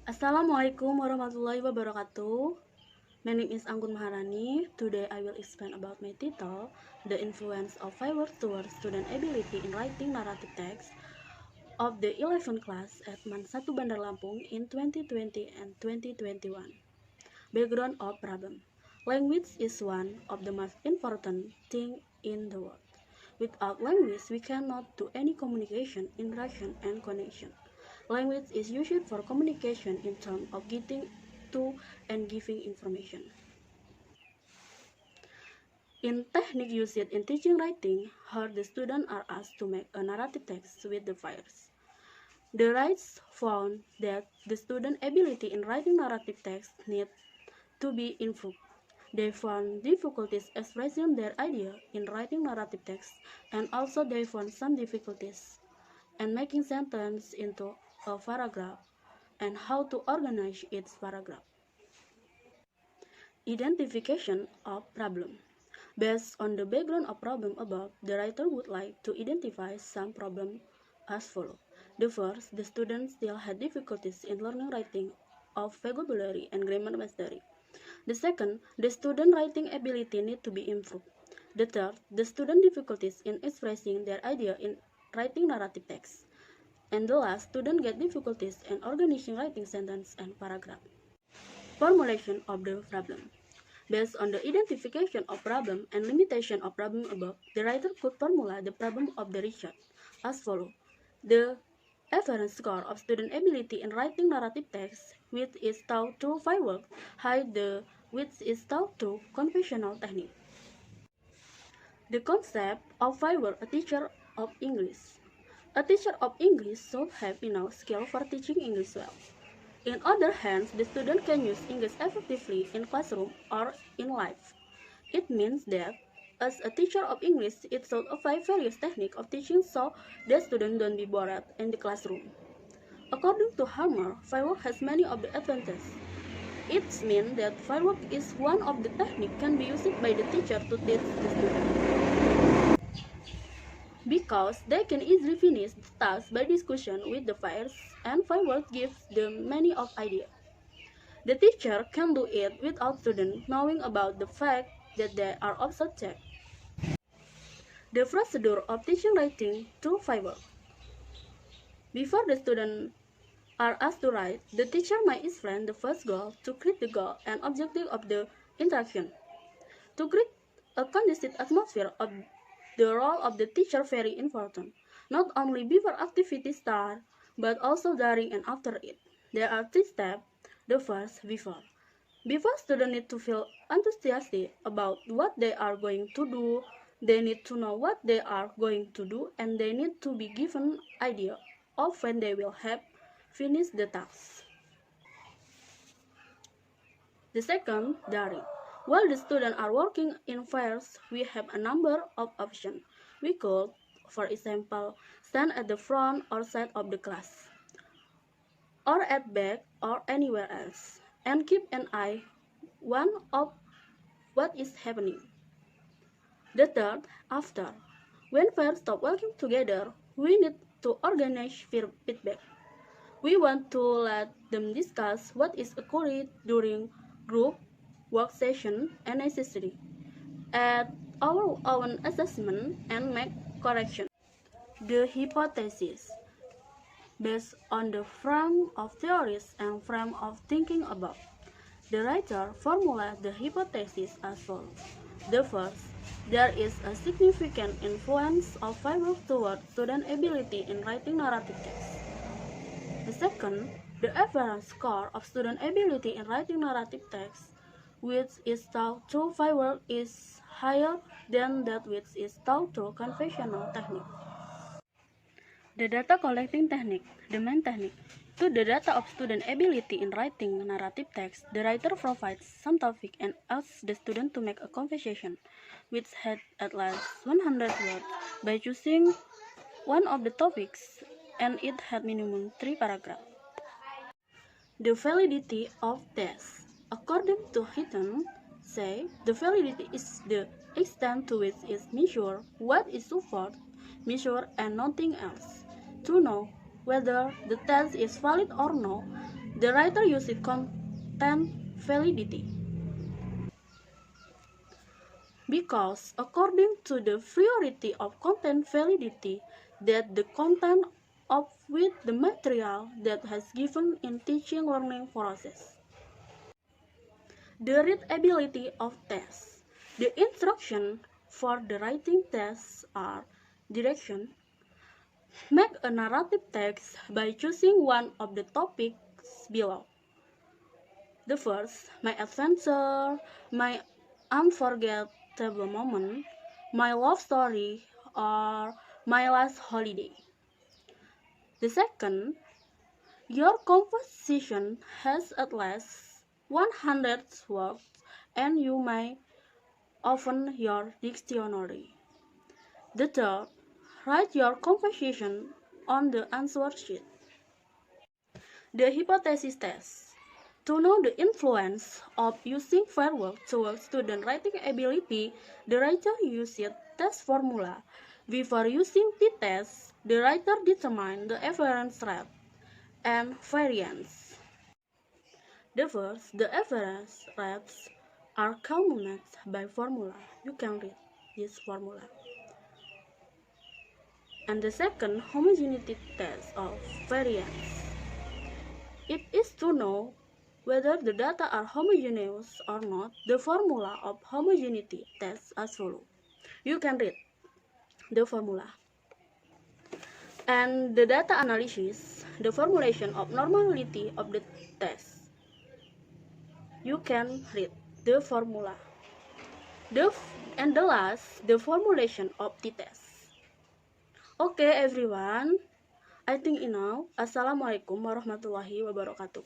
Assalamualaikum warahmatullahi wabarakatuh. My name is Anggun Maharani. Today I will explain about my title, The Influence of Fireworks Towards Student Ability in Writing Narrative Text of the 11th class at MAN 1 Bandar Lampung in 2020 and 2021. Background of problem. Language is one of the most important thing in the world. Without language, we cannot do any communication, interaction, and connection. Language is used for communication in terms of getting to and giving information. In technique used in teaching writing, here the students are asked to make a narrative text with the fires. The writers found that the student ability in writing narrative text need to be improved. They found difficulties expressing their idea in writing narrative text, and also they found some difficulties in making sentence into a paragraph and how to organize its paragraph. Identification of problem. Based on the background of problem above, the writer would like to identify some problem as follows. The first, the students still had difficulties in learning writing of vocabulary and grammar mastery. The second, the student writing ability need to be improved. The third, the student difficulties in expressing their idea in writing narrative text. And the last, student get difficulties in organizing writing sentence and paragraph. Formulation of the problem. Based on the identification of problem and limitation of problem above, the writer could formulate the problem of the research as follows. The average score of student ability in writing narrative text, which is taught through firework, which is taught through conventional technique. The concept of firework, a teacher of English. A teacher of English should have enough skill for teaching English well. In other hands, the student can use English effectively in classroom or in life. It means that as a teacher of English, it should apply various techniques of teaching so the student don't be bored in the classroom. According to Harmer, firework has many of the advantages. It means that firework is one of the techniques can be used by the teacher to teach the student, because they can easily finish the task by discussion with the fires, and firework gives them many of ideas. The teacher can do it without students knowing about the fact that they are of subject. The procedure of teaching writing through firework. Before the students are asked to write, the teacher might explain the first goal to create the goal and objective of the interaction. To create a conducive atmosphere of the role of the teacher very important, not only before activity start, but also during and after it. There are 3 steps. The first, before. Before students need to feel enthusiastic about what they are going to do, they need to know what they are going to do, and they need to be given idea of when they will have finished the task. The second, during. While the students are working in fairs, we have a number of options. We could, for example, stand at the front or side of the class, or at back or anywhere else, and keep an eye on of what is happening. The third, after. When fairs stop working together, we need to organize feedback. We want to let them discuss what is occurring during group work session and necessary at our own assessment and make correction. The hypothesis. Based on the frame of theories and frame of thinking above, the writer formulates the hypothesis as follows. The first, there is a significant influence of firework toward student ability in writing narrative text. The second, the average score of student ability in writing narrative text, which is taught through firework, is higher than that which is taught through conventional technique. The data collecting technique, the main technique. To the data of student ability in writing narrative text, the writer provides some topic and asks the student to make a conversation, which had at least 100 words, by choosing one of the topics, and it had minimum 3 paragraphs. The validity of tests. According to Hinton, the validity is the extent to which is measured what is support, measure, and nothing else. To know whether the test is valid or no, The writer used content validity because according to the priority of content validity, that the content of with the material that has given in teaching learning process. The readability of tests. The instruction for the writing tests are direction. Make a narrative text by choosing one of the topics below. The first, my adventure, my unforgettable moment, my love story, or my last holiday. The second, your composition has at least 100 words and you may open your dictionary. The third, write your composition on the answer sheet. The hypothesis test. To know the influence of using fireworks towards student writing ability, the writer used test formula. Before using the test, the writer determined the average rate and variance. The first, the average rates are calculated by formula. You can read this formula. And the second, homogeneity test of variance. It is to know whether the data are homogeneous or not. The formula of homogeneity test as follows. You can read the formula. And the data analysis, the formulation of normality of the test. You can read the formula. And the last, the formulation of the test. Okay everyone, I think enough. Assalamualaikum warahmatullahi wabarakatuh.